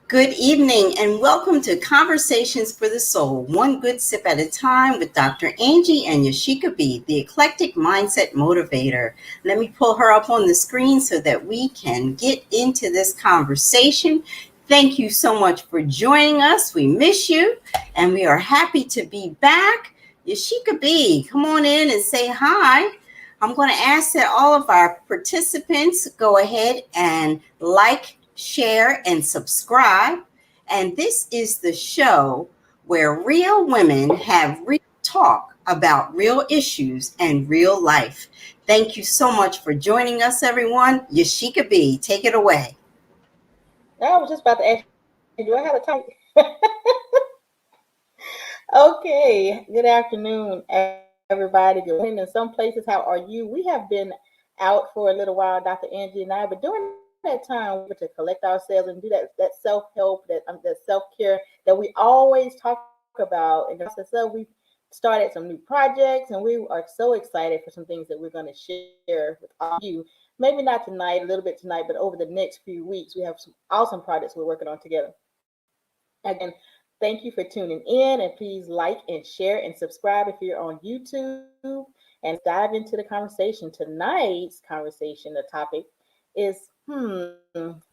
Good evening and welcome to Conversations for the Soul, one good sip at a time with Dr. Angie and Yashica B, the eclectic mindset motivator. Let me pull her up on the screen so that we can get into this conversation. Thank you so much for joining us. We miss you and we are happy to be back. Yashica B, come on in and say hi. I'm going to ask that all of our participants go ahead and share, and subscribe. And this is the show where real women have real talk about real issues and real life. Thank you so much for joining us, everyone. Yashica B, take it away. I was just about to ask you, do I have a time? Okay, good afternoon, everybody. Good morning in some places. How are you? We have been out for a little while, Dr. Angie and I, but during that time, we were to collect ourselves and do that self-help, that self-care that we always talk about. And so we started some new projects, and we are so excited for some things that we're going to share with all of you. Maybe not tonight, a little bit tonight, but over the next few weeks, we have some awesome projects we're working on together. Again, thank you for tuning in, and please like and share and subscribe if you're on YouTube. And dive into the conversation. Tonight's conversation, the topic is the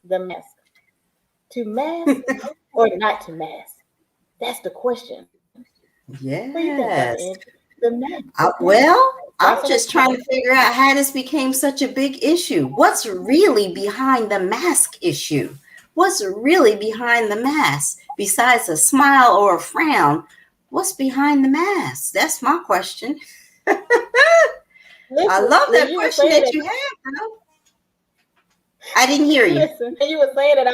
mask. To mask or not to mask? That's the question. Yes. What do you think, Dr. Angie? The mask. I'm just trying to figure out how this became such a big issue. What's really behind the mask issue? What's really behind the mask? Besides a smile or a frown, what's behind the mask? That's my question. Listen, I love that question that you have, bro. I didn't hear you. Listen, you were saying that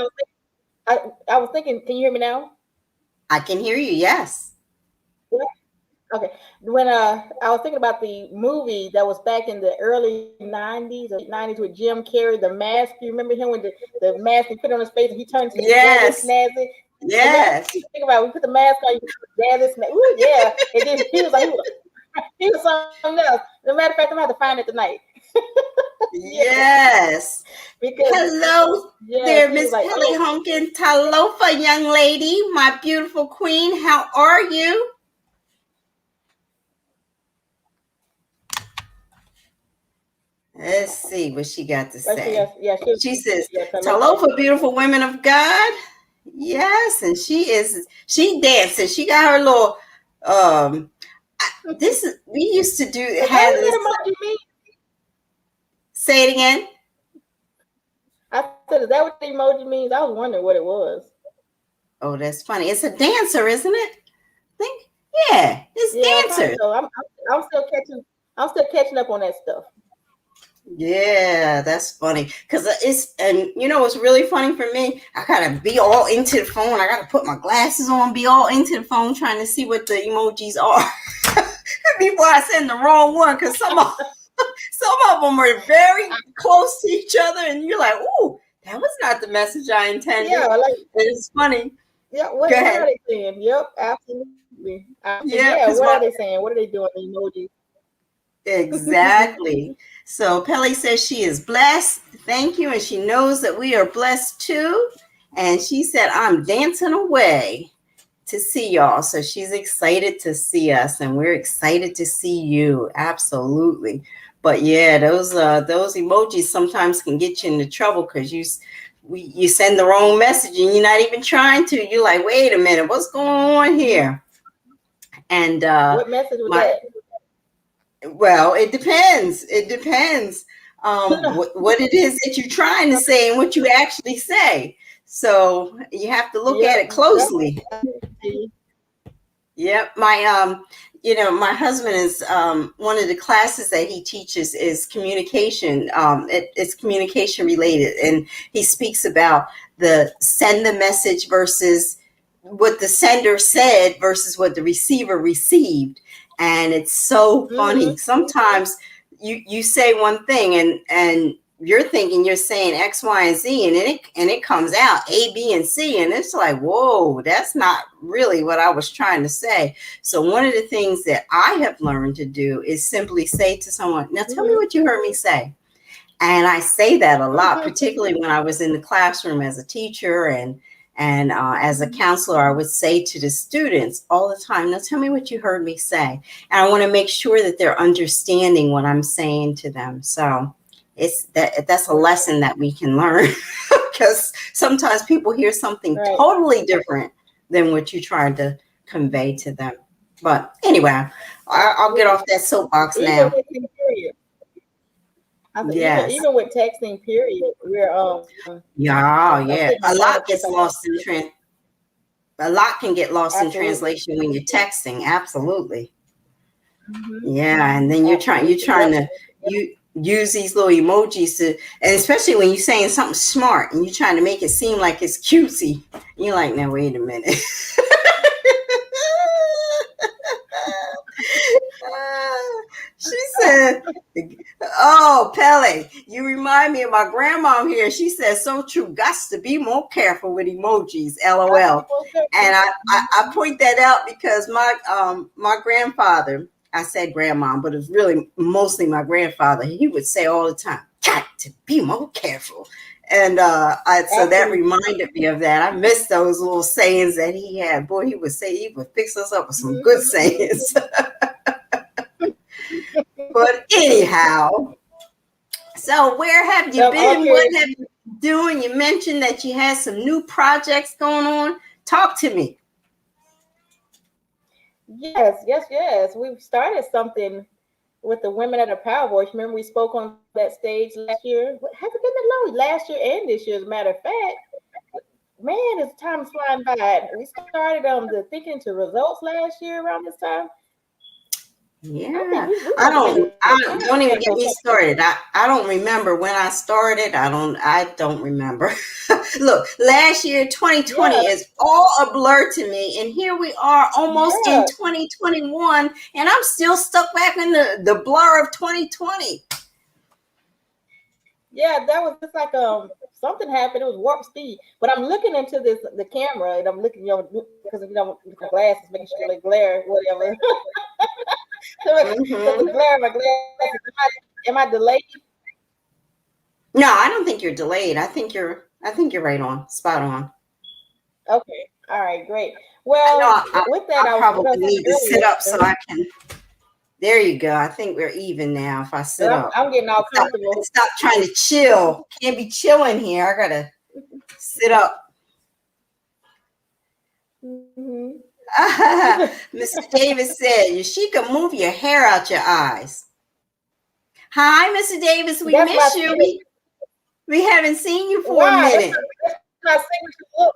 I was thinking, can you hear me now? I can hear you, yes. Okay. When I was thinking about the movie that was back in the early 90s or 90s with Jim Carrey, The Mask. You remember him with the mask he put on his face and he turned to snazzy? Yes. Think about it. We put the mask on, you snazzy. Ooh, yeah. And then he was something else. As a matter of fact, I'm going to have to find it tonight. Yes. Because hello there, Miss Kelly Honkin. Talofa, young lady, my beautiful queen. How are you? Let's see what she got to say. She says, Talofa, beautiful women of God. Yes, and she dances. She got her little we used to have this. Say it again. I said, is that what the emoji means? I was wondering what it was. Oh, that's funny. It's a dancer, isn't it? It's dancer. So I'm still catching up on that stuff. Yeah, that's funny. Because what's really funny for me? I gotta be all into the phone. I gotta put my glasses on, be all into the phone, trying to see what the emojis are before I send the wrong one. Because some of them are very close to each other, and you're like, "Ooh, that was not the message I intended." Yeah, it's funny. Yeah, what are they saying? Yep, absolutely. What are they saying? What are they doing? The emojis. Exactly. So Pelly says she is blessed. Thank you. And she knows that we are blessed too. And she said, I'm dancing away to see y'all. So she's excited to see us, and we're excited to see you. Absolutely. But yeah, those emojis sometimes can get you into trouble because you send the wrong message and you're not even trying to. You're like, wait a minute, what's going on here? And what message was that? Well, it depends. It depends what it is that you're trying to say and what you actually say. So you have to look at it closely. Yep. My husband is one of the classes that he teaches is communication. It's communication related, and he speaks about the send the message versus what the sender said versus what the receiver received. And it's so funny. Mm-hmm. Sometimes you say one thing and you're thinking you're saying X, Y, and Z, and it comes out A, B, and C, and it's like, whoa, that's not really what I was trying to say. So one of the things that I have learned to do is simply say to someone, now tell me what you heard me say. And I say that a lot, particularly when I was in the classroom as a teacher and And as a counselor, I would say to the students all the time, now tell me what you heard me say. And I want to make sure that they're understanding what I'm saying to them. So that's a lesson that we can learn because sometimes people hear something totally different than what you tried to convey to them. But anyway, I'll get off that soapbox now. Yes. Even with texting, period, we're a lot gets lost in a lot can get lost in translation when you're texting. Absolutely. Yeah, and then you're trying to use these little emojis to, and especially when you're saying something smart and you're trying to make it seem like it's cutesy. You're like, now wait a minute. She said, oh, Pele, you remind me of my grandma here. She said, so true. Gots to be more careful with emojis, LOL. And I point that out because my grandfather, I said grandma, but it's really mostly my grandfather. He would say all the time, got to be more careful. And so that reminded me of that. I miss those little sayings that he had. Boy, he would fix us up with some good sayings. But anyhow, so where have you been? What have you been doing? You mentioned that you had some new projects going on. Talk to me. Yes. We've started something with the Women at a Power Voice. Remember we spoke on that stage last year? Has it been that long? Last year and this year, as a matter of fact. Man, it's time flying by. We started the Thinking to Results last year around this time. Yeah, I don't even get me started. I don't remember when I started. I don't remember. Look, last year, 2020 is all a blur to me. And here we are almost in 2021 and I'm still stuck back in the blur of 2020. Yeah, that was just like something happened. It was warp speed. But I'm looking into the camera and I'm looking, because with the glasses, making sure they glare, whatever. So the glare of my glasses. Am I delayed? No, I don't think you're delayed. I think you're right on, spot on. Okay. All right, great. Well, with that, I probably need to sit up so I can. There you go. I think we're even now. If I sit up, I'm getting all comfortable. Stop trying to chill. Can't be chilling here. I gotta sit up. Mr. Davis said, Yashica, move your hair out your eyes. Hi, Mr. Davis. We miss you. We haven't seen you for a minute. That's my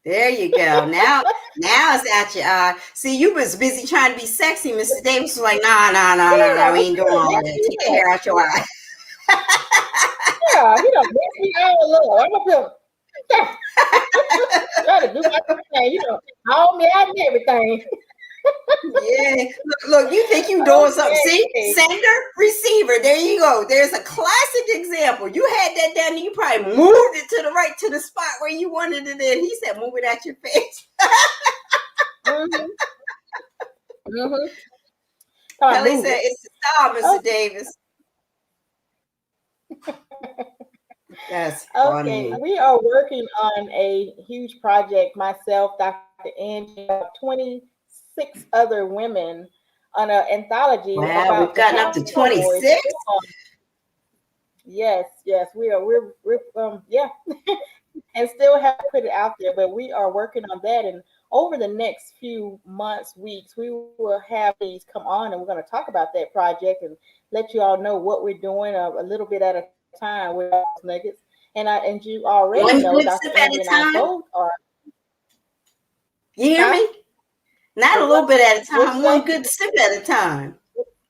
there you go. Now it's at your eye. See, you was busy trying to be sexy. Mr. Davis was like, nah, we ain't doing all that. Take your hair out your eye. Yeah, he don't miss me all alone. I'm up here. Try to do my thing, all me out and everything. Yeah, look, you think you doing something? See, sender, receiver. There you go. There's a classic example. You had that down, and you probably moved it to the right, to the spot where you wanted it in. He said, "Move it at your face." Kelly said, "It's the style, Mr. Davis." That's funny. Okay, we are working on a huge project. Myself, Dr. Angie, 26 other women on an anthology. Wow, we've gotten up to 26. Yes, we're and still have to put it out there, but we are working on that. And over the next few months, weeks, we will have these come on, and we're going to talk about that project and let you all know what we're doing a little bit at a time with nuggets. And you already know Dr. Angie and I both are. You hear me? Not a little bit at a time, one good sip at a time.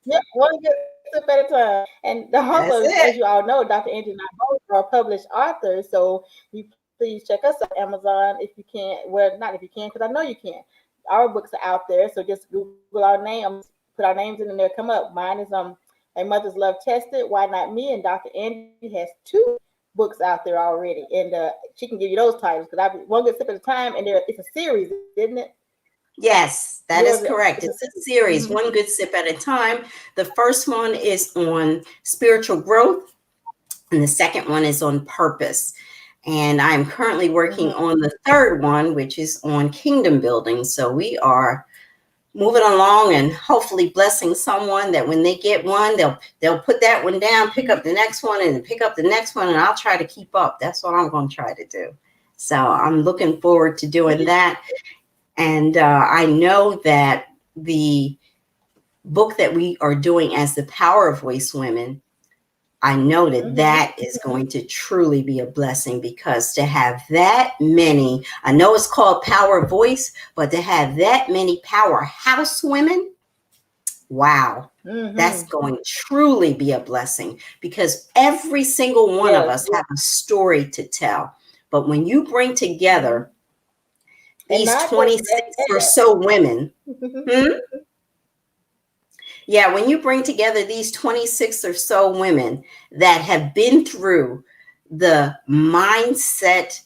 Yep, one good sip at a time. And also, as you all know, Dr. Angie and I both are published authors. So you please check us out on Amazon if you can. Well, not if you can, because I know you can. Our books are out there. So just Google our name, put our names in there, come up. Mine is A Mother's Love Tested, Why Not Me? And Dr. Angie has 2 books out there already. And she can give you those titles because I one good sip at a time. And it's a series, isn't it? Yes, that is correct. It's a series, one good sip at a time. The first one is on spiritual growth, and the second one is on purpose. And I'm currently working on the third one, which is on kingdom building. So we are moving along and hopefully blessing someone that when they get one, they'll put that one down, pick up the next one, and pick up the next one, and I'll try to keep up. That's what I'm going to try to do. So I'm looking forward to doing that. And I know that the book that we are doing as the Power of Voice Women, I know that that is going to truly be a blessing, because to have that many, I know it's called Power of Voice, but to have that many powerhouse women, wow, that's going to truly be a blessing, because every single one of us have a story to tell. But when you bring together these 26 or so women, yeah, when you bring together these 26 or so women that have been through the mindset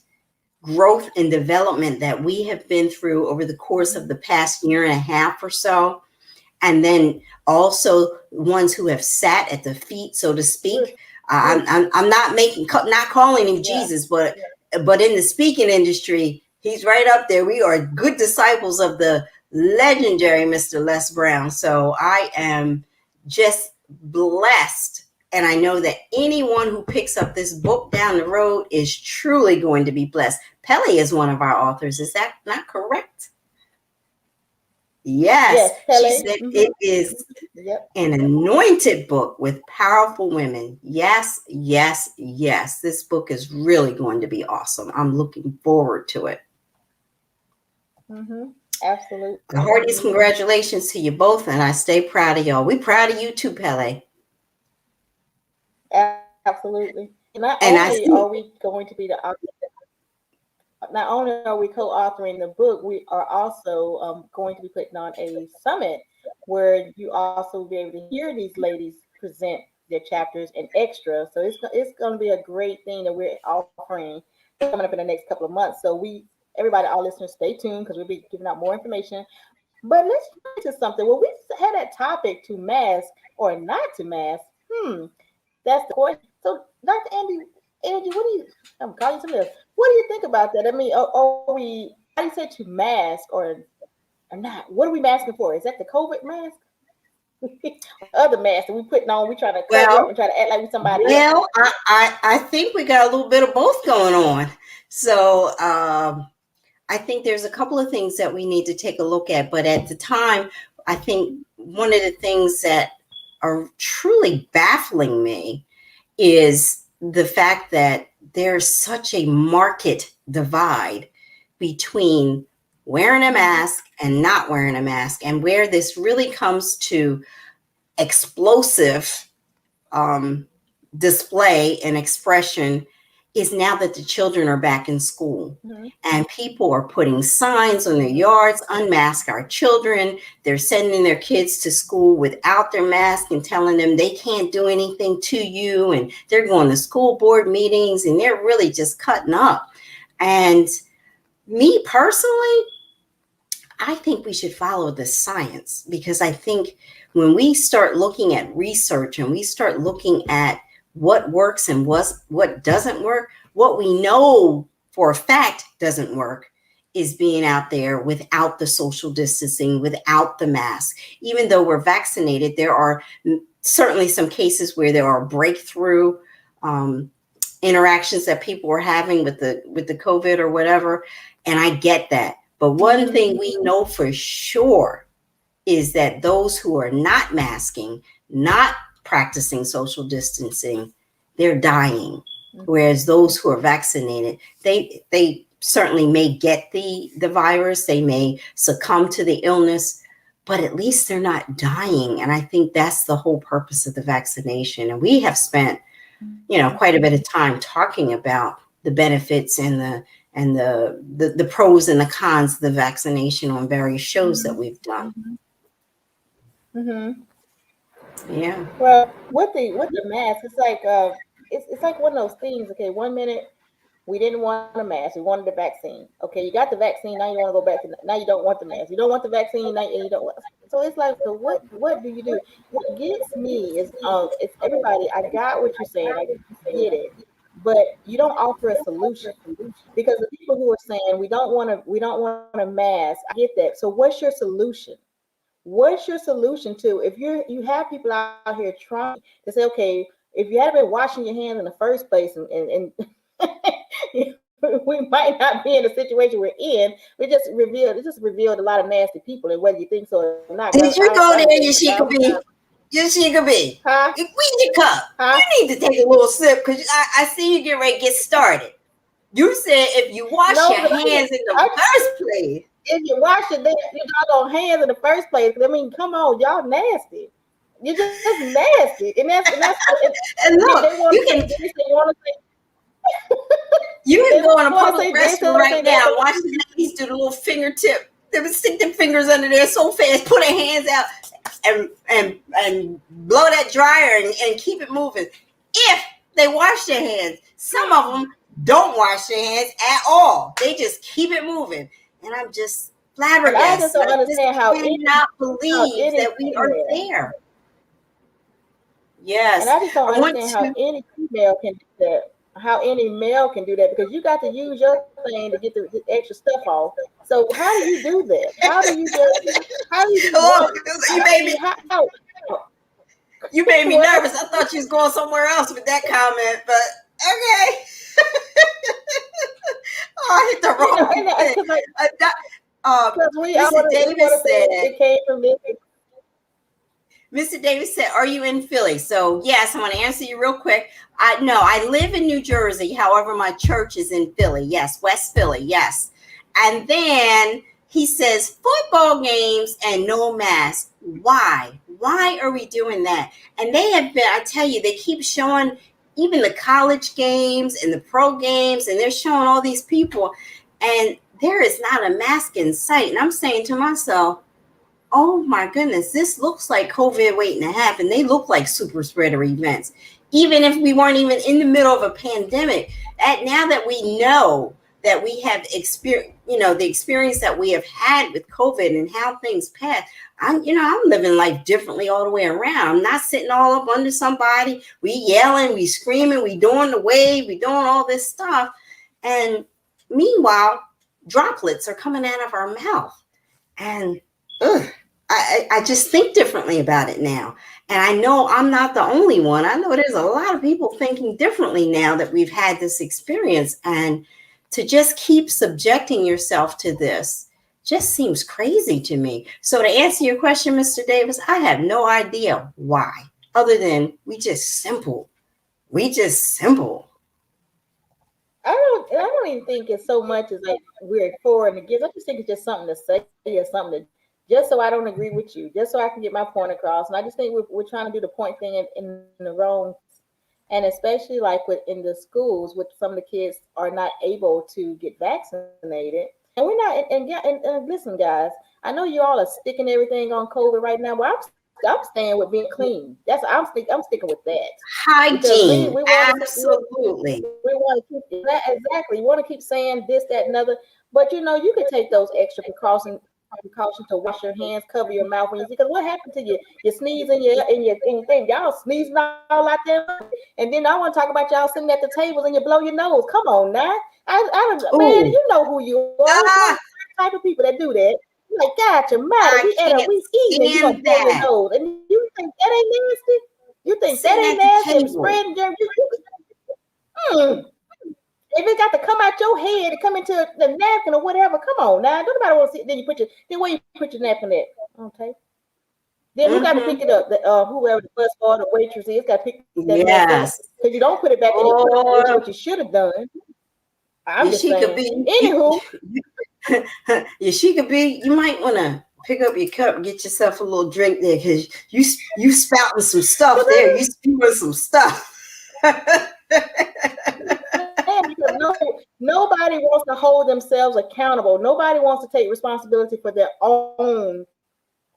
growth and development that we have been through over the course of the past year and a half or so, and then also ones who have sat at the feet, so to speak. I'm not calling him Jesus, but in the speaking industry, he's right up there. We are good disciples of the legendary Mr. Les Brown. So I am just blessed. And I know that anyone who picks up this book down the road is truly going to be blessed. Pele is one of our authors. Is that not correct? Yes. She said it is an anointed book with powerful women. Yes, yes, yes. This book is really going to be awesome. I'm looking forward to it. Absolutely. The heartiest congratulations to you both, and I stay proud of y'all. We proud of you too, Pele. Absolutely. Not only are we going to be not only are we co-authoring the book, we are also going to be putting on a summit where you also will be able to hear these ladies present their chapters and extra. So it's going to be a great thing that we're offering coming up in the next couple of months. So everybody, all listeners, stay tuned, because we'll be giving out more information. But let's get into something. Well, we had that topic, to mask or not to mask. That's the question. So, Dr. Angie, what do you? I'm calling you something else. What do you think about that? I mean, are we? How do you say to mask or not? What are we masking for? Is that the COVID mask? Other mask that we putting on? We trying to cover up and try to act like we somebody else. Well, I think we got a little bit of both going on. So I think there's a couple of things that we need to take a look at. But at the time, I think one of the things that are truly baffling me is the fact that there's such a market divide between wearing a mask and not wearing a mask, and where this really comes to explosive display and expression is now that the children are back in school, and people are putting signs on their yards, unmask our children. They're sending their kids to school without their mask and telling them they can't do anything to you. And they're going to school board meetings, and they're really just cutting up. And me personally, I think we should follow the science, because I think when we start looking at research and we start looking at what works and what doesn't work, what we know for a fact doesn't work is being out there without the social distancing, without the mask. Even though we're vaccinated, there are certainly some cases where there are breakthrough interactions that people are having with the COVID or whatever, and I get that. But one thing we know for sure is that those who are not masking, not practicing social distancing, they're dying. Whereas those who are vaccinated, they certainly may get the virus, they may succumb to the illness, but at least they're not dying. And I think that's the whole purpose of the vaccination. And we have spent, quite a bit of time talking about the benefits and the pros and the cons of the vaccination on various shows that we've done. Yeah. Well, with the mask, it's like it's like one of those things. Okay, 1 minute we didn't want a mask, we wanted the vaccine. Okay, you got the vaccine, now you want to go back to now you don't want the mask. You don't want the vaccine, now you don't want. So it's like, so what do you do? What gets me is it's everybody. I got what you're saying, I get it, but you don't offer a solution. Because the people who are saying we don't want to mask, I get that. So what's your solution? What's your solution to if you have people out here trying to say, okay, if you haven't been washing your hands in the first place, and we might not be in the situation we're in, it just revealed a lot of nasty people, and whether you think so or not. Did you go there, Yashica Huh? B? Yashica B. Clean your cup. Huh? You need to take a little sip because I see you get ready to get started. You said if you wash your hands in the first place. If you wash your doggone hands in the first place, I mean, come on, y'all nasty. You're just nasty, and that's and look, you can go in a public restroom right now, watch the ladies do the little fingertip. They would stick their fingers under there so fast, put their hands out, and blow that dryer and keep it moving. If they wash their hands, some of them don't wash their hands at all. They just keep it moving, and I'm just flabbergasted. I just don't understand how cannot believe that we are there. Yes, and I just don't understand how any female can do that. How any male can do that, because you got to use your thing to get the extra stuff off. So how do you do that? How do you you made me nervous. I thought you was going somewhere else with that comment, but okay. I hit the wrong thing. Mr. Davis said it came from this. Mr. Davis said, are you in Philly? So yes, I'm going to answer you real quick. I live in New Jersey. However, my church is in Philly. Yes, West Philly. Yes. And then he says football games and no mask. Why? Why are we doing that? And they have been, I tell you, they keep showing even the college games and the pro games, and they're showing all these people, and there is not a mask in sight. And I'm saying to myself, oh my goodness, this looks like COVID waiting to happen. They look like super spreader events. Even if we weren't even in the middle of a pandemic, now that we know that we have experience, the experience that we have had with COVID and how things pass, I'm living life differently all the way around. I'm not sitting all up under somebody. We yelling, we screaming, we doing the wave, we doing all this stuff. And meanwhile, droplets are coming out of our mouth. And I just think differently about it now. And I know I'm not the only one. I know there's a lot of people thinking differently now that we've had this experience. And to just keep subjecting yourself to this just seems crazy to me. So to answer your question, Mr. Davis, I have no idea why, other than we just simple. I don't even think it's so much as like we're for and against. I just think it's just something to say or something just so I don't agree with you, just so I can get my point across. And I just think we're trying to do the point thing in the wrong, and especially like in the schools, with some of the kids are not able to get vaccinated. And we're not, and listen, guys, I know you all are sticking everything on COVID right now, but I'm staying with being clean. I'm sticking with that. Hygiene, absolutely. We want to keep exactly. You want to keep saying this, that, and other, but you could take those extra precautions to wash your hands, cover your mouth when you see. Because what happened to you? You sneeze in your thing. Y'all sneezing all out there, and then I want to talk about y'all sitting at the tables and you blow your nose. Come on now, man, you know who you are. Type of people that do that. You're like, God, your mouth. We eating, and you gonna blow your nose, and you think that ain't nasty? You think that ain't nasty? Spreading germs. If it got to come out your head and come into the napkin or whatever, come on now. Nobody want to see. Then where you put your napkin at? Okay. Then who got to pick it up? Whoever the bus or the waitress is got to pick that napkin up. Because you don't put it back in your plate, what you should have done. I'm just saying. Anywho. Yashica B, you might want to pick up your cup and get yourself a little drink there, because you spouting some stuff there. You spewing some stuff. Because nobody wants to hold themselves accountable. Nobody wants to take responsibility for their own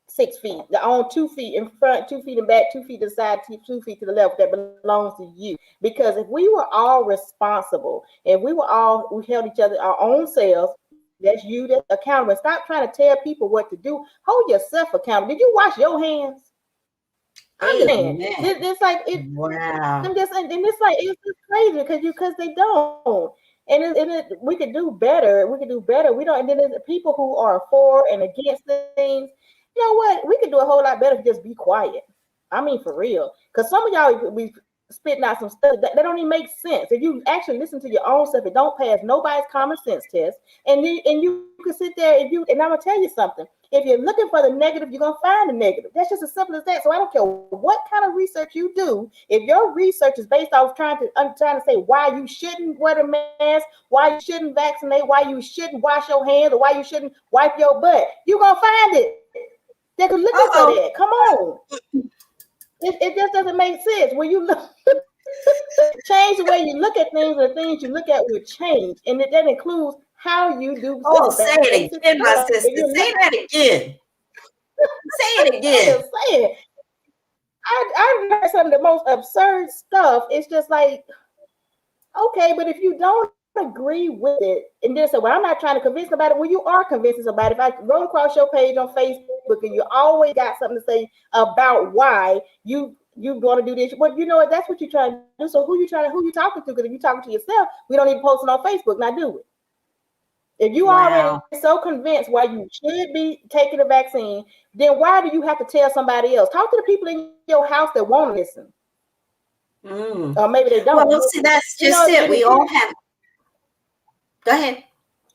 6 feet, their own 2 feet in front, 2 feet in back, 2 feet to the side, 2 feet to the left that belongs to you. Because if we were all responsible, if we held each other, our own selves, that's you, that's accountable. Stop trying to tell people what to do. Hold yourself accountable. Did you wash your hands? understand. Amen. It's like it. Wow. And it's like it's just crazy because they don't. We could do better. We could do better. We don't. And then there's people who are for and against things. You know what? We could do a whole lot better if you just be quiet. I mean, for real. Because some of y'all be spitting out some stuff that don't even make sense. If you actually listen to your own stuff, it don't pass nobody's common sense test. And you can sit there and I'm gonna tell you something. If you're looking for the negative, you're gonna find the negative. That's just as simple as that. So I don't care what kind of research you do. If your research is based off trying to say why you shouldn't wear a mask, why you shouldn't vaccinate, why you shouldn't wash your hands, or why you shouldn't wipe your butt, you're gonna find it. They're looking for that. Come on. It just doesn't make sense. When you look, change the way you look at things, and the things you look at will change. And that includes how you do. Oh, say it again, my sister. Say that again. Say it again. I'm saying, I've heard some of the most absurd stuff. It's just like, okay, but if you don't agree with it, and then say, well, I'm not trying to convince somebody. Well, you are convincing somebody. If I roll across your page on Facebook and you always got something to say about why you want to do this, well, you know what? That's what you're trying to do. So who you talking to? Because if you're talking to yourself, we don't even post it on Facebook. Now do it. If you already so convinced why you should be taking the vaccine, then why do you have to tell somebody else? Talk to the people in your house that won't listen. Or maybe they don't. Well, see, that's just it. We all have. Go ahead.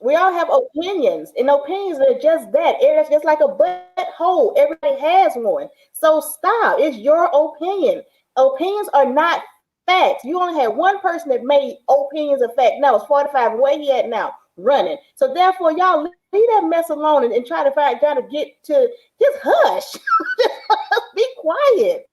We all have opinions, and opinions are just that. It's just like a butthole. Everybody has one. So stop. It's your opinion. Opinions are not facts. You only had one person that made opinions a fact. Now it's 45. Where he at now? Running. So therefore, y'all leave that mess alone and try to get to just hush. Be quiet.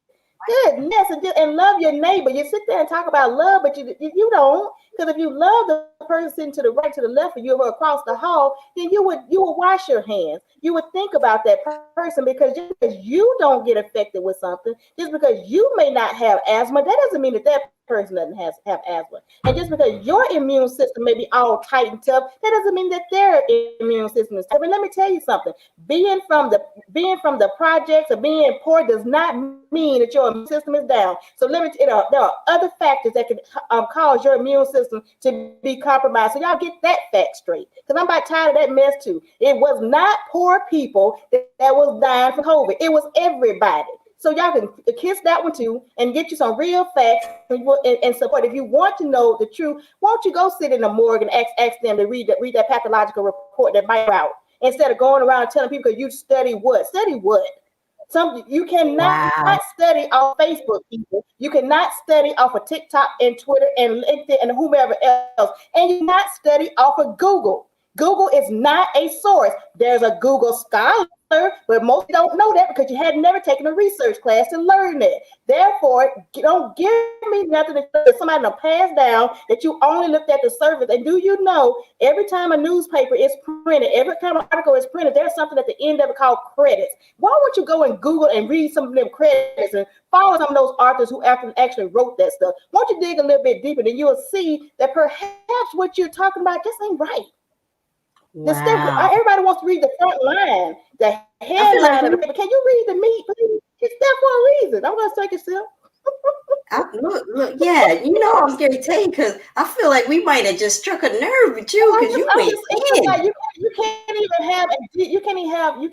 Goodness, and love your neighbor. You sit there and talk about love, but you don't. Because if you love the person to the right, to the left, or you were across the hall, then you would wash your hands. You would think about that person, because just because you don't get affected with something, just because you may not have asthma, that doesn't mean that person doesn't have asthma. And just because your immune system may be all tight and tough, that doesn't mean that their immune system is tough. And let me tell you something: being from the projects or being poor does not mean that your immune system is down. So there are other factors that can cause your immune system to be compromised. So y'all get that fact straight, because I'm about tired of that mess too. It was not poor people that was dying from COVID. It was everybody. So y'all can kiss that one too and get you some real facts and support. If you want to know the truth, why don't you go sit in the morgue and ask them to read that pathological report that might out, instead of going around telling people you study what? Study what? You cannot study off Facebook, people. You cannot study off of TikTok and Twitter and LinkedIn and whomever else. And you cannot study off of Google. Google is not a source. There's a Google Scholar, but most don't know that because you had never taken a research class to learn it. Therefore, don't give me nothing that somebody will pass down that you only looked at the surface. And do you know, every time a newspaper is printed, every time an article is printed, there's something at the end of it called credits. Why won't you go and Google and read some of them credits and follow some of those authors who actually wrote that stuff? Won't you dig a little bit deeper, then you'll see that perhaps what you're talking about just ain't right. Wow. Everybody wants to read the front line, the headline of the paper. Can you read the meat, please? It's there for a reason. I'm going to take a sip. Look, yeah, you know I'm going to tell you, because I feel like we might have just struck a nerve with you, because you went in. Like you can't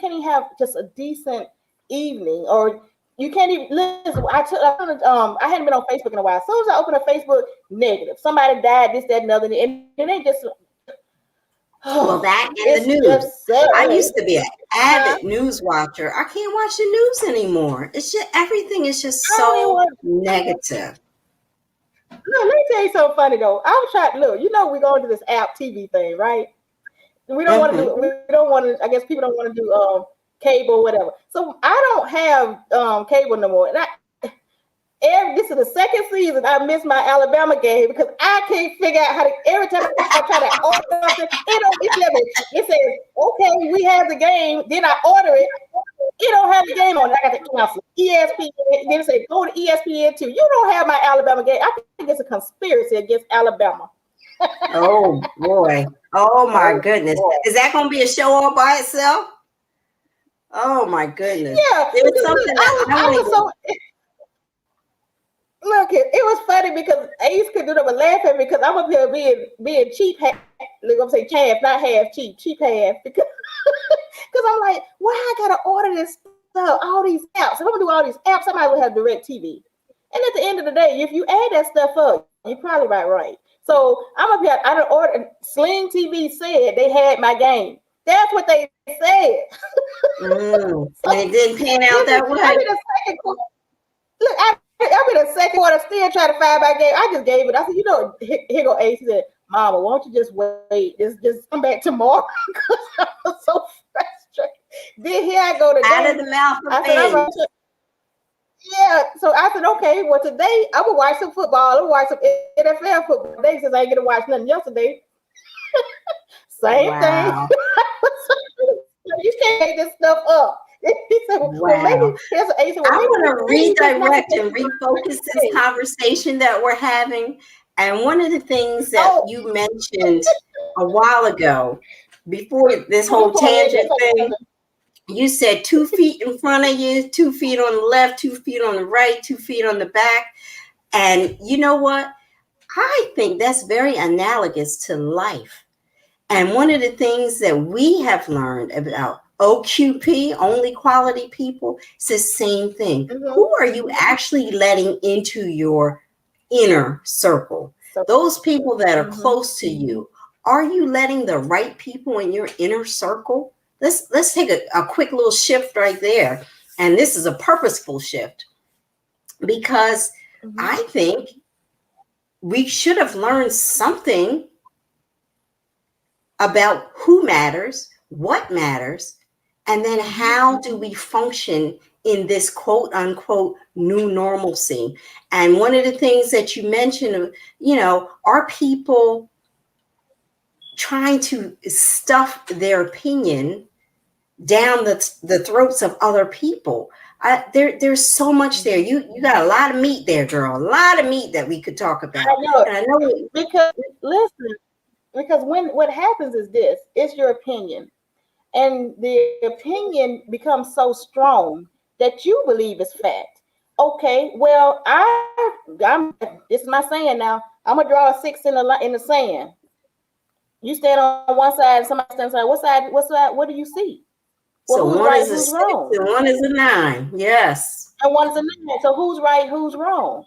even have just a decent evening, or you can't even listen. I hadn't been on Facebook in a while. As soon as I open a Facebook, negative. Somebody died, this, that, and other, and it ain't just. Well, that and the news. I used to be an avid news watcher. I can't watch the news anymore. It's just, everything is just so negative. No, let me tell you something funny though. I was trying. Look, we're going to this app TV thing, right? We don't want to do. We don't want to. I guess people don't want to do cable or whatever. So I don't have cable no more. And this is the second season I missed my Alabama game because I can't figure out how to. Every time I try to order something, it says, "Okay, we have the game." Then I order it. It don't have the game on it. I got to cancel ESPN. Then it says, "Go to ESPN too." You don't have my Alabama game. I think it's a conspiracy against Alabama. Oh boy! Oh my goodness! Is that going to be a show all by itself? Oh my goodness! Yeah, there's something that Look, it was funny because Ace could do that, but laughing because I'm up here being cheap. Look, I'm saying half, not half cheap, cheap half because because I'm like, why I gotta order this stuff, all these apps. If I'm gonna do all these apps, I might as well have direct TV. And at the end of the day, if you add that stuff up, you're probably about right. So I'm up here, I don't order Sling TV said they had my game. That's what they said. So And it didn't pan out that I'm way. in the second quarter. Look, I'm in the second quarter, still trying to find my game. I just gave it. I said, here go Ace. He said, Mama, won't you just wait? Just come back tomorrow because I was so frustrated. Then here I go Out today. of the mouth of I said, all right. babes. Yeah. So I said, okay, well, today I'm going to watch some football. I'm going to watch some NFL football today since I ain't going to watch nothing yesterday. Same thing. Wow. You can't make this stuff up. He said, well, maybe Wow. here's an Ace. Well, I want to maybe you just not redirect and refocus this conversation that we're having. And one of the things that you mentioned a while ago, before this whole tangent thing, you said 2 feet in front of you, 2 feet on the left, 2 feet on the right, 2 feet on the back. And you know what? I think that's very analogous to life. And one of the things that we have learned about OQP, only quality people, it's the same thing. Who are you actually letting into your inner circle? Those people that are close to you, are you letting the right people in your inner circle? Let's take a quick little shift right there. And this is a purposeful shift because I think we should have learned something about who matters, what matters, and then how do we function in this quote unquote new normalcy. And one of the things that you mentioned, are people trying to stuff their opinion down the throats of other people? There's so much there. You got a lot of meat there, girl. A lot of meat that we could talk about. I know because listen, because what happens is this: it's your opinion, and the opinion becomes so strong that you believe it's fact. Okay, well, I'm this is my saying now. I'm gonna draw a 6 in the sand. You stand on one side, and somebody stands on what side? What side? What do you see? Well, so who's one right? is a Who's 6 wrong? and one is a 9. Yes. And one is a 9. So who's right? Who's wrong?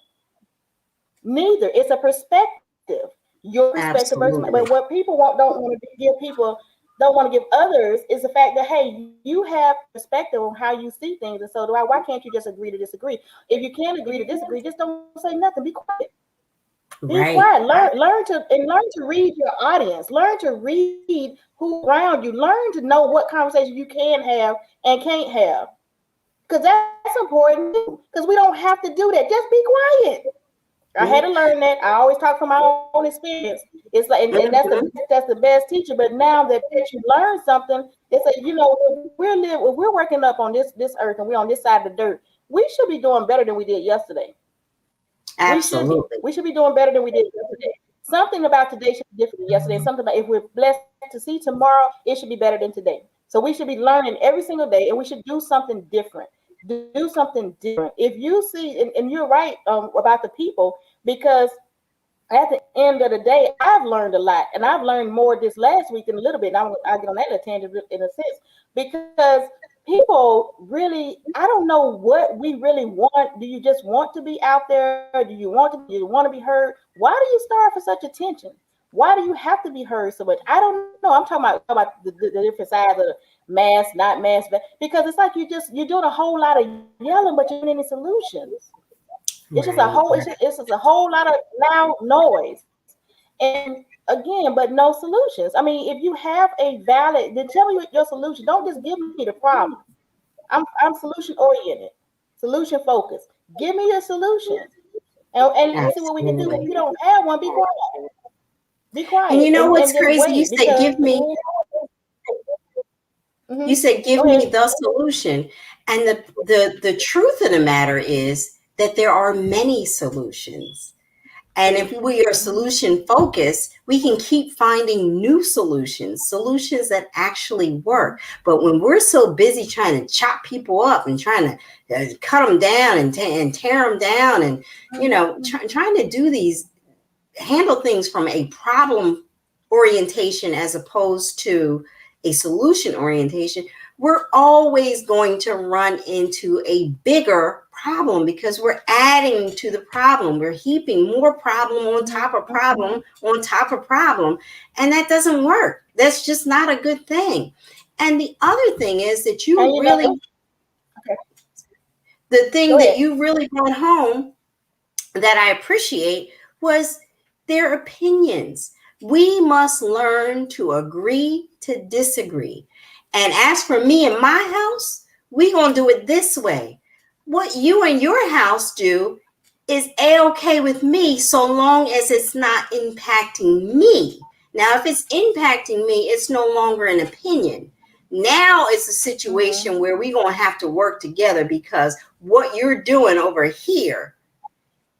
Neither. It's a perspective. Your perspective versus mine. But what people don't want to give people, don't want to give others, is the fact that, hey, you have perspective on how you see things, and so do I. Why can't you just agree to disagree? If you can't agree to disagree, just don't say nothing. Be quiet. Be quiet. Learn to read your audience. Learn to read who around you. Learn to know what conversation you can have and can't have. Because that's important too. Because we don't have to do that. Just be quiet. I had to learn that. I always talk from my own experience. It's like, and that's the best teacher. But now that you learn something, it's like, we're working up on this earth, and we're on this side of the dirt. We should be doing better than we did yesterday. Absolutely. We should be doing better than we did yesterday. Something about today should be different than yesterday. Something about, if we're blessed to see tomorrow, it should be better than today. So we should be learning every single day, and we should do something different. Do something different. If you see, and you're right about the people, because at the end of the day, I've learned a lot, and I've learned more this last week in a little bit. And I'll get on that tangent in a sense, because people really, I don't know what we really want. Do you just want to be out there? Do you want to be heard? Why do you starve for such attention? Why do you have to be heard so much? I don't know. I'm talking about the different sides of the mass, not mass, because it's like you're doing a whole lot of yelling, but you're getting any solutions. It's just a whole, it's just a whole lot of loud noise. And again, but no solutions. I mean, if you have a valid, then tell me your solution. Don't just give me the problem. I'm solution oriented, solution focused. Give me your solution, and let's see what we can do. If you don't have one, be quiet. Be quiet. And you know what's crazy? You said give me. You said give me the solution, and the truth of the matter is that there are many solutions. And if we are solution focused, we can keep finding new solutions, solutions that actually work. But when we're so busy trying to chop people up and trying to cut them down and tear them down and, trying to do these, handle things from a problem orientation as opposed to a solution orientation, we're always going to run into a bigger problem because we're adding to the problem. We're heaping more problem on top of problem on top of problem. And that doesn't work. That's just not a good thing. And the other thing is that the thing that you really brought home that I appreciate was their opinions. We must learn to agree to disagree. And as for me and my house, we gonna do it this way. What you and your house do is a-okay with me so long as it's not impacting me. Now, if it's impacting me, it's no longer an opinion. Now it's a situation where we're gonna have to work together because what you're doing over here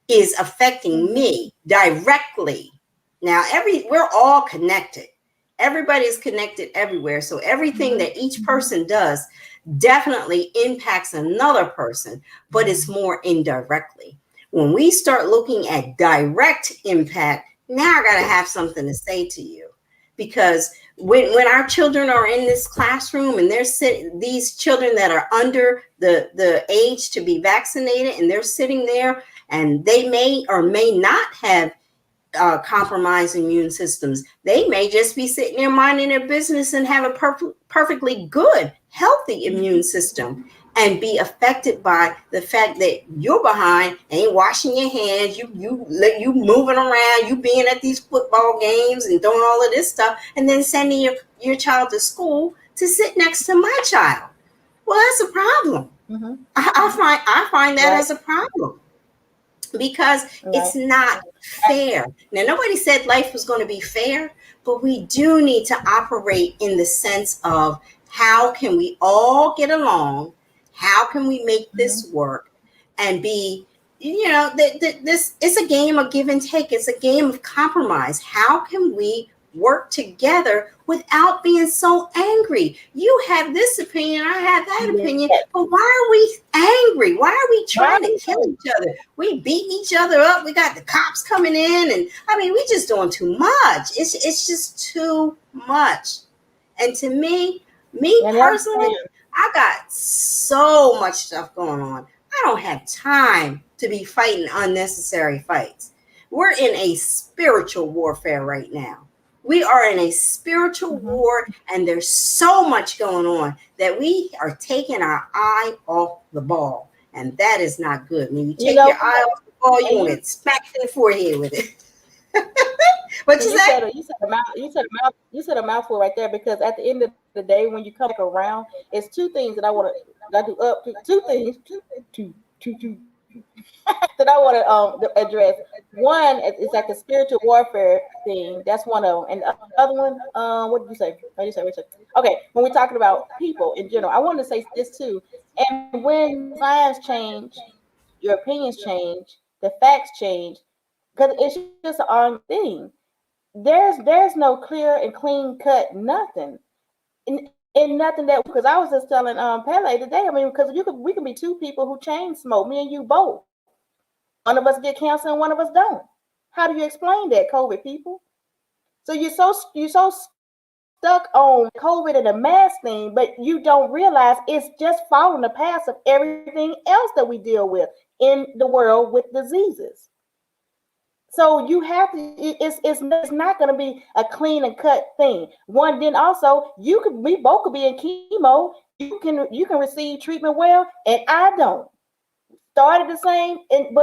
is affecting me directly. Now, we're all connected. Everybody is connected everywhere. So everything that each person does definitely impacts another person, but it's more indirectly. When we start looking at direct impact, now I got to have something to say to you. Because when our children are in this classroom and they're sitting, these children that are under the age to be vaccinated, and they're sitting there and they may or may not have compromised immune systems. They may just be sitting there minding their business and have a perfectly good, healthy immune system and be affected by the fact that you're behind, ain't washing your hands, you moving around, you being at these football games and doing all of this stuff, and then sending your child to school to sit next to my child. Well, that's a problem. I find that as a problem because it's not fair. Now, nobody said life was going to be fair, but we do need to operate in the sense of how can we all get along? How can we make this work and be, this is a game of give and take. It's a game of compromise. How can we work together without being so angry? You have this opinion, I have that opinion, but why are we angry? Why are we trying to kill each other? We beating each other up. We got the cops coming in, and we just doing too much. It's just too much. And to me personally, I got so much stuff going on. I don't have time to be fighting unnecessary fights. We're in a spiritual warfare right now. We are in a spiritual war, and there's so much going on that we are taking our eye off the ball, and that is not good. When you take your eye off the ball, you want to get smacked in the forehead with it. What you say? You said a mouthful right there, because at the end of the day, when you come back around, it's two things that I want to do up. Two things, two that I want to address. One is like the spiritual warfare thing. That's one of them. And the other one, what did you say? What did you say, Richard? Okay, when we're talking about people in general, I wanted to say this too. And when science change, your opinions change, the facts change, because it's just an ongoing thing. There's no clear and clean cut nothing. And nothing that, because I was just telling Pele today. Because we could be two people who chain smoke, me and you both. One of us get cancer and one of us don't. How do you explain that, COVID people? So you're so stuck on COVID and the mask thing, but you don't realize it's just following the path of everything else that we deal with in the world with diseases. So you have to. It's not going to be a clean and cut thing. One, then also we both could be in chemo. You can receive treatment well, and I don't. Started the same, And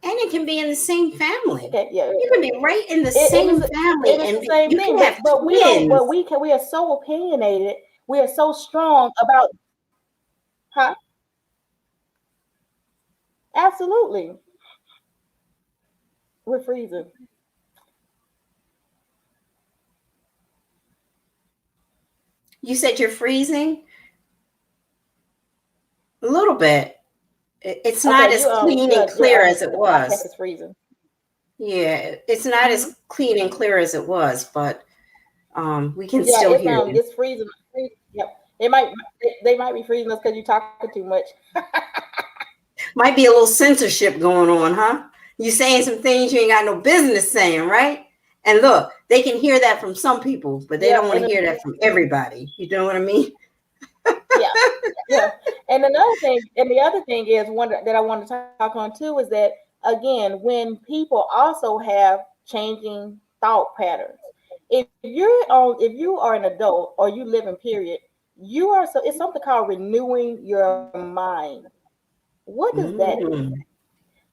it can be in the same family. Okay, yeah. You can be right in the same family, and the same you thing. can have but twins. We are so opinionated. We are so strong about. Huh? Absolutely. We're freezing. You said you're freezing? A little bit. It's not Okay, as clean and clear as it the podcast was. is freezing. Yeah, it's not Mm-hmm. as clean and clear as it was, but we can Yeah, still hear you. it's freezing. Yep. They might be freezing us because you're talking too much. Might be a little censorship going on, huh? You saying some things you ain't got no business saying, right? And look, they can hear that from some people, but they Yep. don't want to hear that from everybody. You know what I mean? Yeah, yeah. And the other thing is one that I want to talk on too is that again, when people also have changing thought patterns, if you are an adult or you live in period, it's something called renewing your mind. What does that mean? Mm.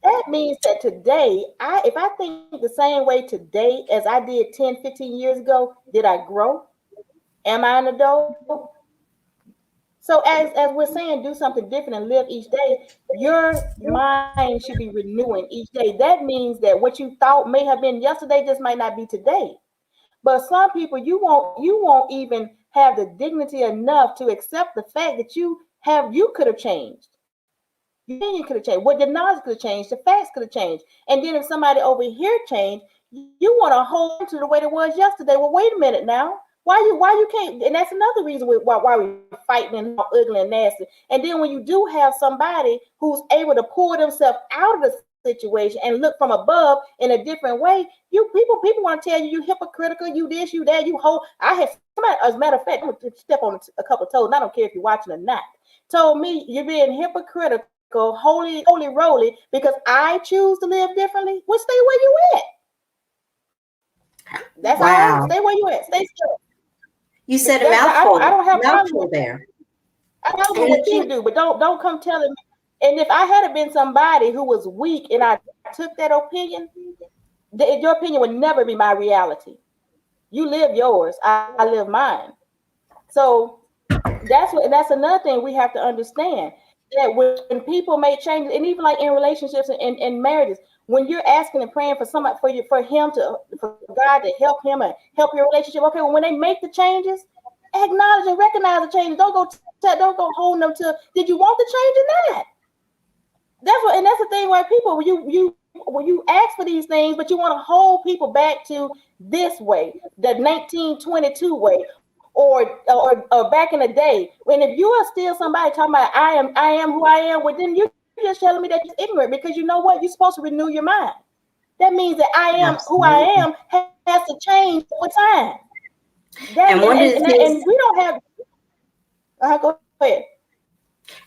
That means that today, if I think the same way today as I did 10, 15 years ago, did I grow? Am I an adult? So as we're saying, do something different and live each day, your mind should be renewing each day. That means that what you thought may have been yesterday just might not be today. But some people you won't even have the dignity enough to accept the fact that you could have changed. Your opinion could have changed. What the knowledge could have changed. The facts could have changed. And then if somebody over here changed, you want to hold on to the way it was yesterday. Well, wait a minute now. Why you can't? And that's another reason why we're fighting and all ugly and nasty. And then when you do have somebody who's able to pull themselves out of the situation and look from above in a different way, people want to tell you hypocritical, you this, you that, you hold. I had somebody, as a matter of fact, I'm gonna step on a couple of toes, and I don't care if you're watching or not. Told me you're being hypocritical, holy roly, because I choose to live differently. Well, stay where you at. That's all. Wow. Stay where you at. Stay still. You said a I mouthful, don't have problems mouthful with that. there. I know And the what you thing, do, but don't come telling me. And if I had been somebody who was weak and I took that opinion, your opinion would never be my reality. You live yours, I live mine. So that's another thing we have to understand, that when people make changes, and even like in relationships and marriages, when you're asking and praying for somebody, for God to help him and help your relationship. Okay, well, when they make the changes, acknowledge and recognize the changes. Don't go holding them to. Did you want the change or not? That's the thing where people, when you ask for these things, but you want to hold people back to this way, the 1922 way, or back in the day. When if you are still somebody talking about I am who I am, well then you're just telling me that you're ignorant, because you know what? You're supposed to renew your mind. That means that I am who I absolutely. am has to change over time. That And one of the and things, we don't have. Go ahead.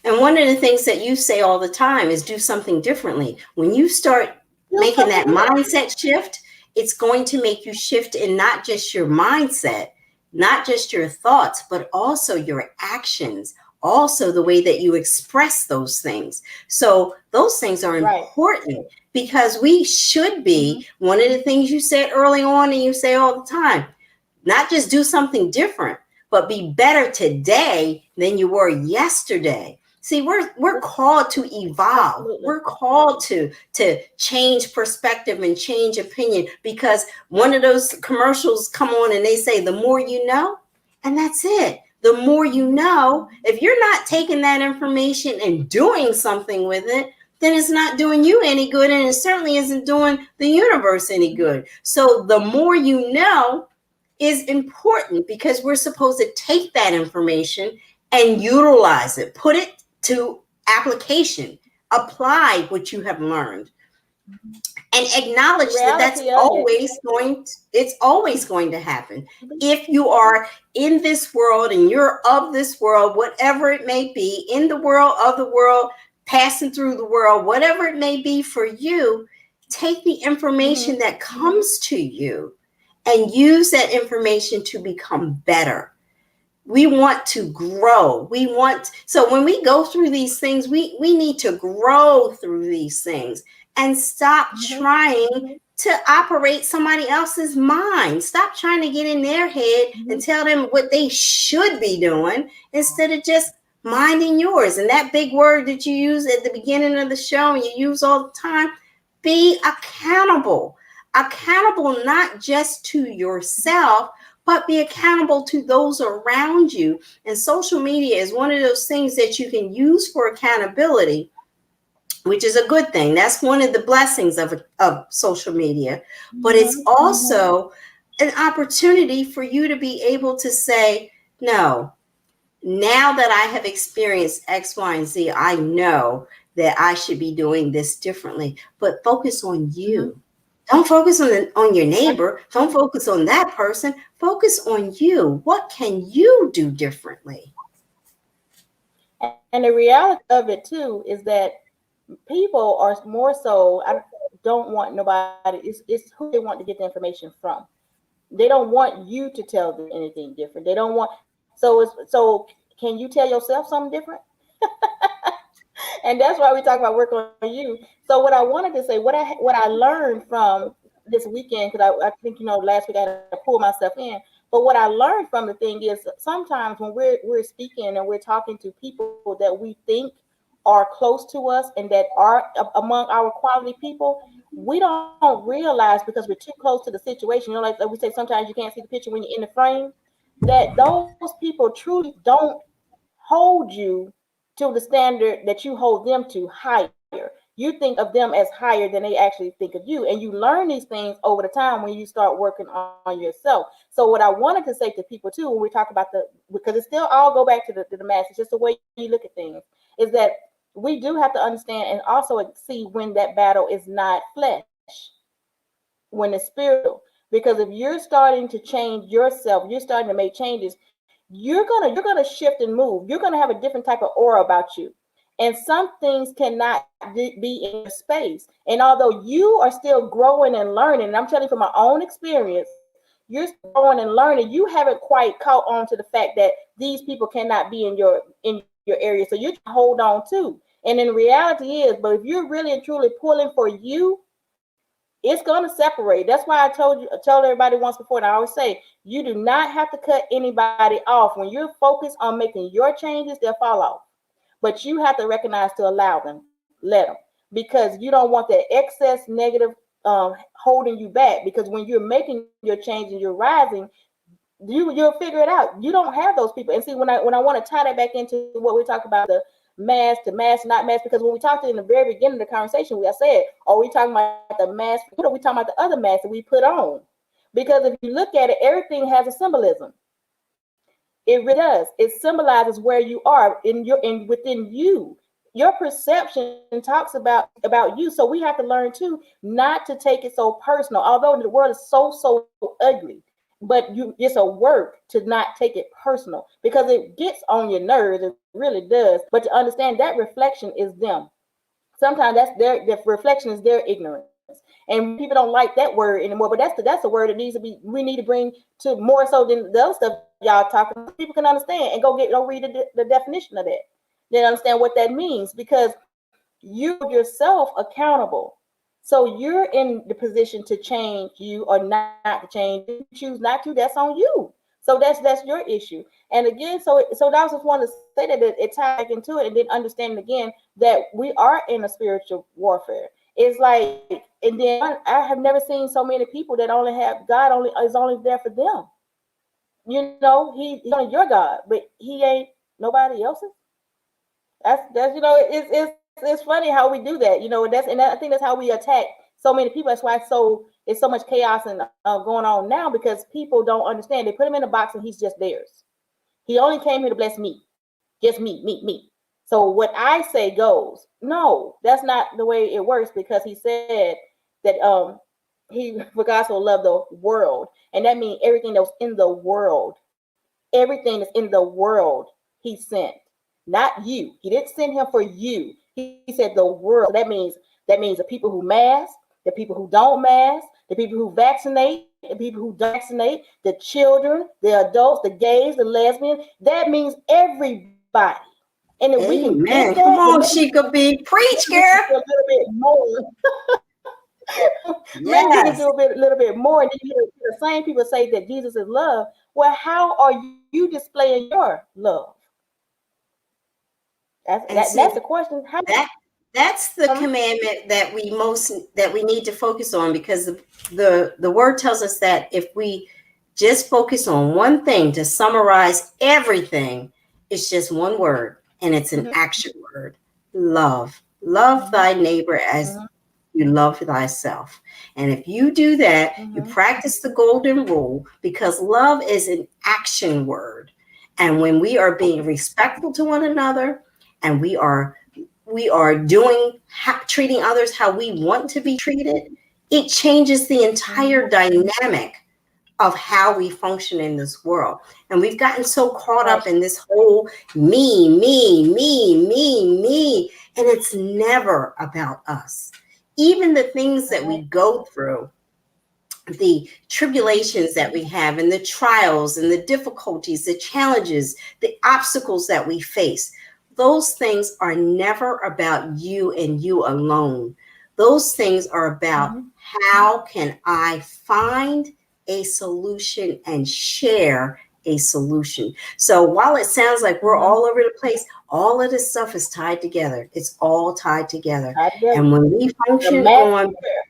and one of the things that you say all the time is do something differently. When you start Do making something that different. mindset shift, it's going to make you shift in not just your mindset, not just your thoughts, but also your actions, also the way that you express those things. So those things are Right. important because we should Mm-hmm. be, one of the things you said early on and you say all the time, not just do something different, but be better today than you were yesterday. See, we're called to evolve. Absolutely. We're called to change perspective and change opinion, because one of those commercials come on and they say the more you know, and that's it. The more you know, if you're not taking that information and doing something with it, then it's not doing you any good, and it certainly isn't doing the universe any good. So the more you know is important, because we're supposed to take that information and utilize it, put it to application, apply what you have learned, and The acknowledge that reality of it. it's always going to happen. If you are in this world and you're of this world, whatever it may be, in the world, of the world, passing through the world, whatever it may be for you, take the information Mm-hmm. that comes to you and use that information to become better. We want to grow. So when we go through these things, we need to grow through these things and stop Mm-hmm. trying to operate somebody else's mind. Stop trying to get in their head and Mm-hmm. tell them what they should be doing instead of just minding yours. And that big word that you use at the beginning of the show and you use all the time, be accountable. Accountable not just to yourself, but be accountable to those around you. And social media is one of those things that you can use for accountability, which is a good thing. That's one of the blessings of social media. But it's Mm-hmm. Mm-hmm. also an opportunity for you to be able to say, no, now that I have experienced X, Y, and Z, I know that I should be doing this differently. But focus on Mm-hmm. you. Don't focus on your neighbor. Don't focus on that person. Focus on you. What can you do differently? And the reality of it too is that people are more so. I don't want nobody. It's who they want to get the information from. They don't want you to tell them anything different. They don't want. So can you tell yourself something different? And that's why we talk about work on you. So what I wanted to say, what I learned from this weekend, because I think last week I had to pull myself in. But what I learned from the thing is sometimes when we're speaking and we're talking to people that we think are close to us and that are among our quality people, we don't realize because we're too close to the situation. Like we say, sometimes you can't see the picture when you're in the frame. That those people truly don't hold you to the standard that you hold them to higher. You think of them as higher than they actually think of you. And you learn these things over the time when you start working on yourself. So what I wanted to say to people too, when we talk about because it still all go back to the math, it's just the way you look at things, is that we do have to understand and also see when that battle is not flesh, when it's spiritual. Because if you're starting to change yourself, you're starting to make changes, you're gonna shift and move. You're gonna have a different type of aura about you. And some things cannot be in your space. And although you are still growing and learning, and I'm telling you from my own experience, you're still growing and learning. You haven't quite caught on to the fact that these people cannot be in your area. So you're trying to hold on to. And in reality is, but if you're really and truly pulling for you, it's going to separate. That's why I told everybody once before, and I always say, you do not have to cut anybody off. When you're focused on making your changes, they'll fall off. But you have to recognize to allow them, let them, because you don't want that excess negative holding you back. Because when you're making your change and you're rising, you'll figure it out. You don't have those people. And see, when I want to tie that back into what we talk about, the mask to mask, not mask, because when we talked in the very beginning of the conversation, I said, are we talking about the mask for good, or are we talking about the other mask that we put on? Because if you look at it, everything has a symbolism. It really does. It symbolizes where you are in within you. Your perception talks about you. So we have to learn too not to take it so personal. Although the world is so ugly, but it's a work to not take it personal because it gets on your nerves. It really does. But to understand that reflection is them. Sometimes the reflection is their ignorance, and people don't like that word anymore. But that's a word that needs to be we need to bring to more so than the other stuff y'all talking about, so people can understand and go read the definition of that. Then understand what that means, because you yourself accountable. So you're in the position to change you or not to change. If you choose not to, that's on you. So that's your issue. And again, so that was just wanted to say that it ties back into it, and then understanding again that we are in a spiritual warfare. It's like, and then I have never seen so many people that only have God only is only there for them. He's only your God, but he ain't nobody else's. That's it's funny how we do that. And I think that's how we attack so many people. That's why it's so much chaos and going on now, because people don't understand. They put him in a box and he's just theirs. He only came here to bless me, just me. So what I say goes. No, that's not the way it works, because he said that he for God so loved the world, and that means everything that was in the world. Everything that's in the world he sent, not you. He didn't send him for you. He said the world. So that means the people who mask, the people who don't mask, the people who vaccinate, the people who don't vaccinate, the children, the adults, the gays, the lesbians. That means everybody. And if we can get that, Amen. then Come maybe on, we can Sheikah B. Preach, do a girl. little bit more. Maybe we can do Yes. little bit more. And then you hear the same people say that Jesus is love. Well, how are you displaying your love? And That's the see, question. How? that that's the Um, commandment that we need to focus on, because the word tells us that if we just focus on one thing, to summarize everything, it's just one word, and it's an mhm. action word: love. Love Mhm. thy neighbor as Mhm. you love thyself. And if you do that, you Mhm. practice the golden rule, because love is an action word. And when we are being respectful to one another, and we are treating others how we want to be treated, it changes the Mhm. entire dynamic of how we function in this world. And we've gotten so caught Right. up in this whole me, and it's never about us. Even the things that we Right. go through, the Mhm. tribulations that we have, and the trials and the difficulties, the challenges, the obstacles that we face, those things are never about you and you alone. Those things are about, Mhm. how can I find a solution and share a solution. So while it sounds like we're Mhm. all over the place, all of this stuff is tied together. It's all tied together. I get it. And when we The function mask on, you wear.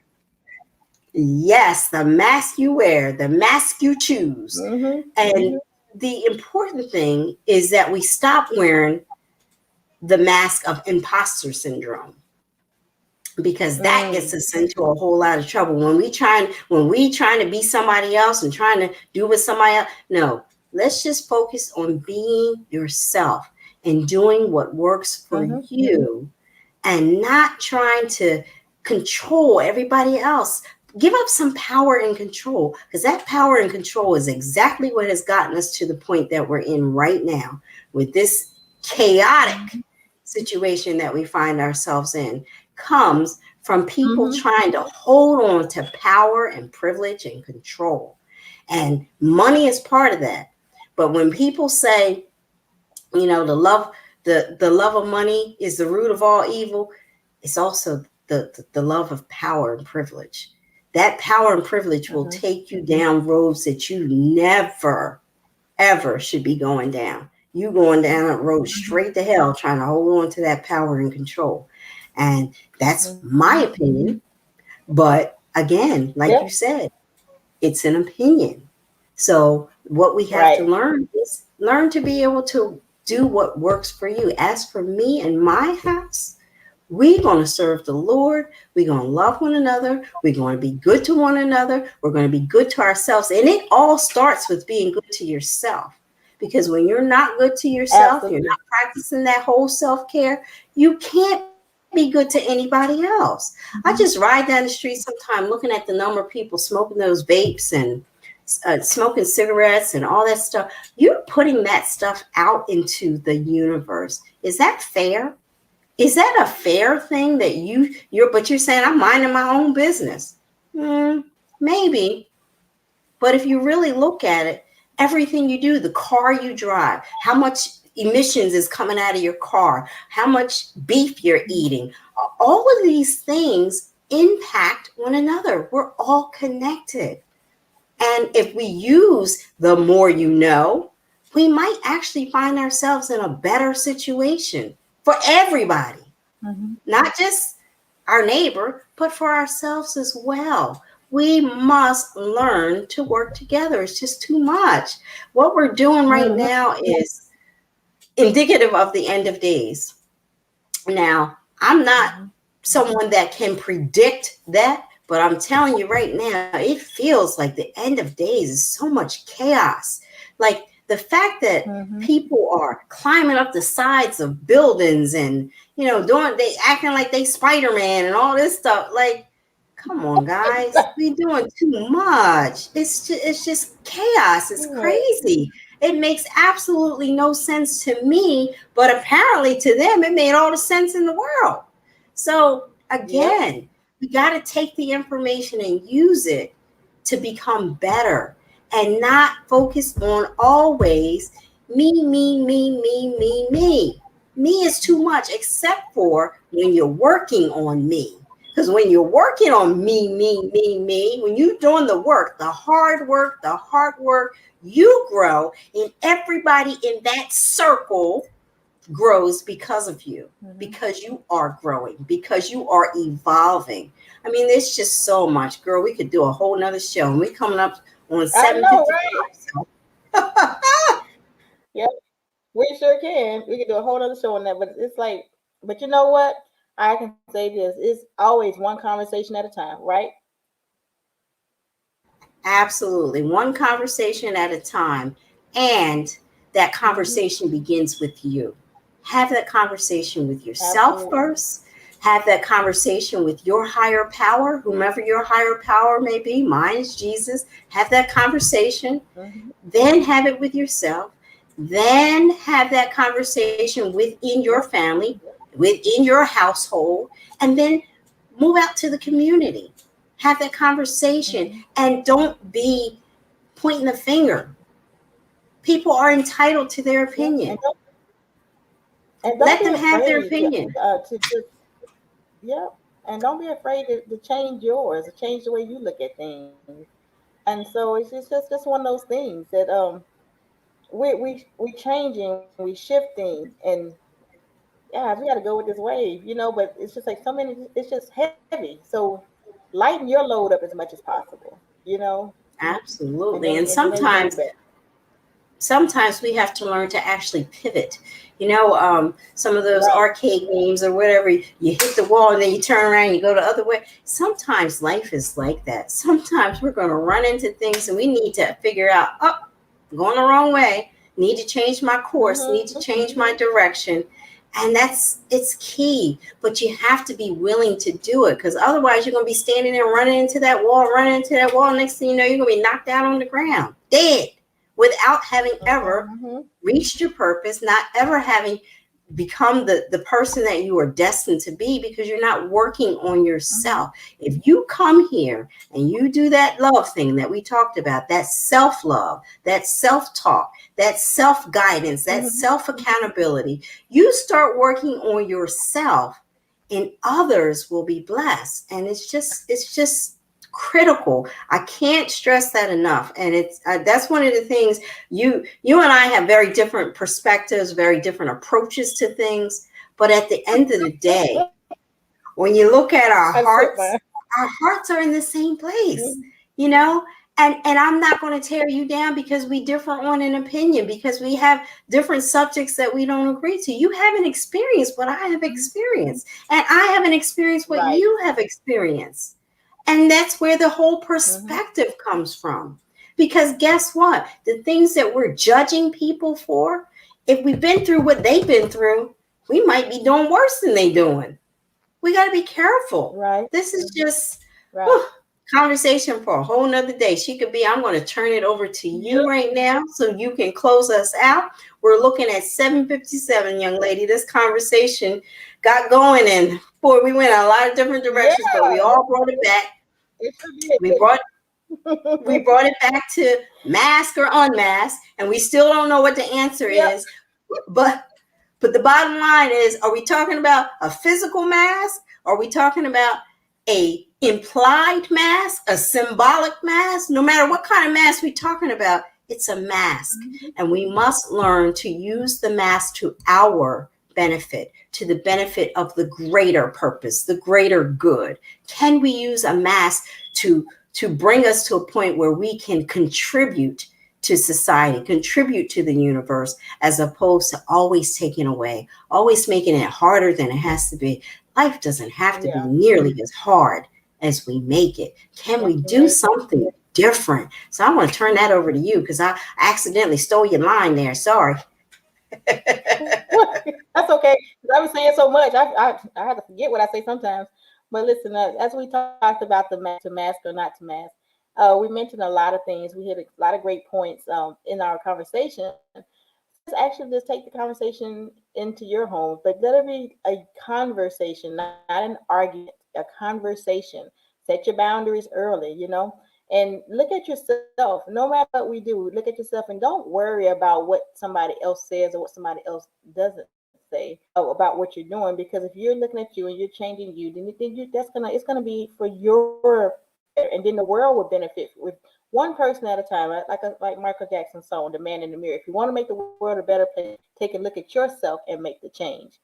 yes, the mask you wear, the mask you choose. Mhm. And Mhm. the important thing is that we stop wearing the mask of imposter syndrome, because that gets Mm. us into a whole lot of trouble when we trying to be somebody else and trying to do with somebody else. No, let's just focus on being yourself and doing what works for Mhm. you, and not trying to control everybody else. Give up some power and control, because that power and control is exactly what has gotten us to the point that we're in right now, with this chaotic Mhm. situation that we find ourselves in, comes from people Mhm. trying to hold on to power and privilege and control. And money is part of that. But when people say, the love of money is the root of all evil, it's also the love of power and privilege. That power and privilege will Mhm. take you down roads that you never ever should be going down. You going down a road Mhm. straight to hell trying to hold on to that power and control. And that's my Mhm. opinion. But again, like Yep. you said, it's an opinion. So what we have to Right. learn is learn to be able to do what works for you. As for me and my house, we're going to serve the Lord. We're going to love one another. We're going to be good to one another. We're going to be good to ourselves. And it all starts with being good to yourself. Because when you're not good to yourself, you're Absolutely. not practicing that whole self-care, you can't be good to anybody else. I just ride down the street sometime looking at the number of people smoking those vapes and smoking cigarettes and all that stuff. You're putting that stuff out into the universe. Is that fair? Is that a fair thing that but you're saying I'm minding my own business? Maybe. But if you really look at it, everything you do, the car you drive, how much emissions is coming out of your car, how much beef you're eating, all of these things impact one another. We're all connected. And if we use the more you know, we might actually find ourselves in a better situation for everybody, Mhm. not just our neighbor, but for ourselves as well. We must learn to work together. It's just too much. What we're doing right Mhm. now is indicative of the end of days. Now, I'm not Mhm. someone that can predict that, but I'm telling you right now, it feels like the end of days is so much chaos. Like the fact that Mhm. people are climbing up the sides of buildings and, they acting like they Spider-Man and all this stuff. Like, come on, guys, we doing too much. It's just chaos. It's Right. crazy. It makes absolutely no sense to me, but apparently to them, it made all the sense in the world. So Yep. again, we got to take the information and use it to become better, and not focus on always me. Me is too much, except for when you're working on me. Because when you're working on me, when you're doing the hard work, you grow, and everybody in that circle grows because of you, Mhm. because you are growing, because you are evolving. I mean, there's just so much, girl. We could do a whole nother show, and we're coming up on I know, 7:55. right? So Yep. We sure can. We could do a whole other show on that, but it's like, but you know what? I can say this: it's always one conversation at a time, right? Absolutely. One conversation at a time. And that Mm-hmm. conversation begins with you. Have that conversation with yourself Absolutely. first. Have that conversation with your higher power, whomever your higher power may be. Mine is Jesus. Have that conversation. Mm-hmm. Then have it with yourself. Then have that conversation within your Yep. family, within your household, and then move out to the community. Have that conversation Mm-hmm. and don't be pointing the finger. People are entitled to their Yep. opinion. And don't Let be them have their afraid opinion. to just, yep. And don't be afraid to change yours, to change the way you look at things. And so it's just one of those things that we changing, we shifting, and yeah, we got to go with this wave, But it's just like so many. It's just heavy. So lighten your load up as much as possible, and Absolutely. then And and then everything will be better. sometimes we have to learn to actually pivot. Some of those Right. arcade games or whatever, you hit the wall and then you turn around and you go the other way. Sometimes life is like that. Sometimes we're going to run into things and we need to figure out, oh, I'm going the wrong way. Need to change my course, need to Mm-hmm. change my direction. And it's key, but you have to be willing to do it because otherwise you're going to be standing there running into that wall, running into that wall. Next thing you know, you're going to be knocked out on the ground, dead, without having ever Mm-hmm. reached your purpose, not ever having become the person that you are destined to be because you're not working on Mm-hmm. yourself. If you come here and you do that love thing that we talked about, that self love, that self talk, that self guidance, that Mm-hmm. self accountability, you start working on yourself and others will be blessed. And it's just critical. I can't stress that enough. And it's that's one of the things you and I have very different perspectives, very different approaches to things. But at the end of the day, when you look at Understood, man. our hearts are in the same place, Mhm. you know. And I'm not going to tear you down because we differ on an opinion, because we have different subjects that we don't agree to. You haven't experienced what I have experienced, and I haven't experienced what Right. you have experienced. And that's where the whole Mm-hmm. perspective comes from. Because guess what? The things that we're judging people for, if we've been through what they've been through, we might be doing worse than they doing. We got to be careful. Right. This is just Right. whew, conversation for a whole nother day. She could be, I'm going to turn it over to you Yep. right now so you can close us out. We're looking at 7:57, young lady. This conversation got going and boy, we went in a lot of different Yeah. directions, but we all brought it back. It should be. We brought we brought it back to mask or unmask, and we still don't know what the answer Yep. is. But but the bottom line is, are we talking about a physical mask? Are we talking about a implied mask, a symbolic mask? No matter what kind of mask we're talking about, it's a mask. Mhm. And we must learn to use the mask to our benefit, to the benefit of the greater purpose, the greater good. Can we use a mask to bring us to a point where we can contribute to society, contribute to the universe, as opposed to always taking away, always making it harder than it has to be? Life doesn't have to be Yeah. nearly as hard as we make it. Can Yes, we we do make it. something different? So I want to turn that over to you because I accidentally stole your line there. Sorry. That's okay. 'Cause I was saying so much. I have to forget what I say sometimes. But listen, as we talked about the to mask or not to mask, we mentioned a lot of things. We hit a lot of great points in our conversation. Let's actually just take the conversation into your home, but let it be a conversation, not an argument, a conversation. Set your boundaries early, and look at yourself. No matter what we do, look at yourself and don't worry about what somebody else says or what somebody else doesn't say about what you're doing. Because if you're looking at you and you're changing you, then you think it's gonna be for your better, and then the world will benefit with one person at a time. Like Michael Jackson song, "The Man in the Mirror." If you want to make the world a better place, take a look at yourself and make the change.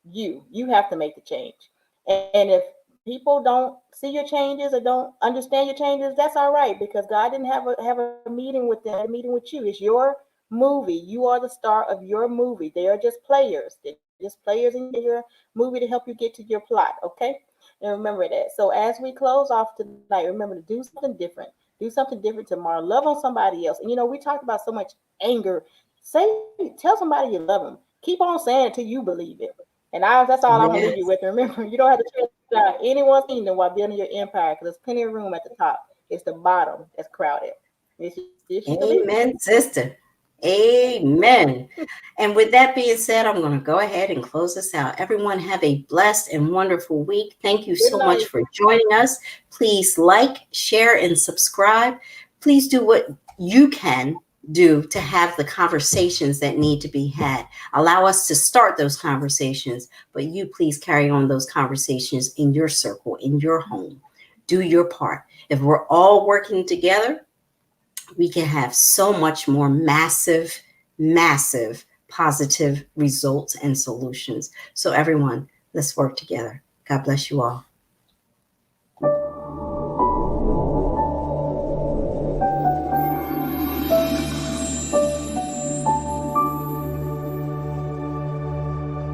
You have to make the change. And if people don't see your changes or don't understand your changes, that's all right, because God didn't have a meeting with them, a meeting with you. It's your movie. You are the star of your movie. They are just players. They're just just players in your movie to help you get to your plot, okay? And remember that. So as we close off tonight, remember to do something different. Do something different tomorrow. Love on somebody else. And we talked about so much anger. Tell somebody you love them. Keep on saying it till you believe it. And that's all I'm gonna leave you Yes. with. Remember, you don't have to change anyone's kingdom while building your empire, because there's plenty of room at the top. It's the bottom that's crowded. This she could be. Amen, sister. Amen. And with that being said, I'm going to go ahead and close this out. Everyone have a blessed and wonderful week. Thank you Good so much night. for joining us. Please like, share, and subscribe. Please do what you can do to have the conversations that need to be had. Allow us to start those conversations, but you please carry on those conversations in your circle, in your home. Do your part. If we're all working together, we can have so much more massive, massive positive results and solutions. So, everyone, let's work together. God bless you all.